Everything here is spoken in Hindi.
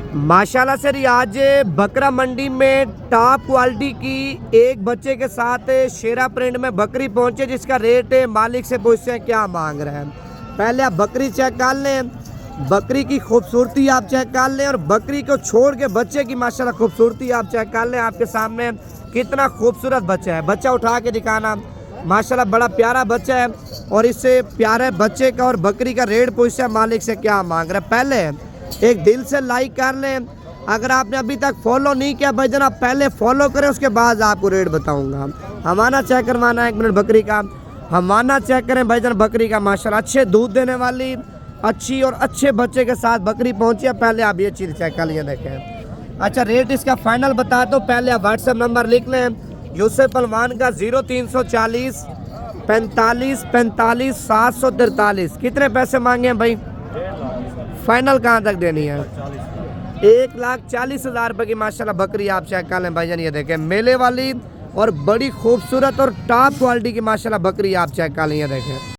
माशाल्लाह से आज बकरा मंडी में टॉप क्वालिटी की एक बच्चे के साथ शेरा प्रिंट में बकरी पहुंचे, जिसका रेट मालिक से पूछते हैं क्या मांग रहे हैं। पहले आप बकरी चेक कर लें, बकरी की खूबसूरती आप चेक कर लें और बकरी को छोड़ के बच्चे की माशाल्लाह खूबसूरती आप चेक कर लें। आपके सामने कितना खूबसूरत बच्चा है, बच्चा उठा के दिखाना। माशाल्लाह बड़ा प्यारा बच्चा है और इससे प्यारे बच्चे का और बकरी का रेट पूछते हैं मालिक से क्या मांग रहे हैं। पहले एक दिल से लाइक कर लें। अगर आपने अभी तक फॉलो नहीं किया भाई जनाब, पहले फॉलो करें, उसके बाद आपको रेट बताऊंगा। हमारा चेक करवाना है 1 मिनट बकरी का, हमारा चेक करें भाई जान बकरी का। माशाल्लाह अच्छे दूध देने वाली अच्छी और अच्छे बच्चे के साथ बकरी पहुंची है। पहले आप ये चीज़ चेक कर लिया देखें। अच्छा रेट इसका फाइनल बता दो। पहले आप व्हाट्सएप नंबर लिख लें यूसुफ पहलवान का 0340 45 45 743। कितने पैसे मांगे हैं भाई? फाइनल कहाँ तक देनी है? 1,40,000 रुपये की माशाल्लाह बकरी आप चेक कर लें भाईजान। ये देखें मेले वाली और बड़ी खूबसूरत और टॉप क्वालिटी की माशाल्लाह बकरी आप चेक कर लें। ये देखें।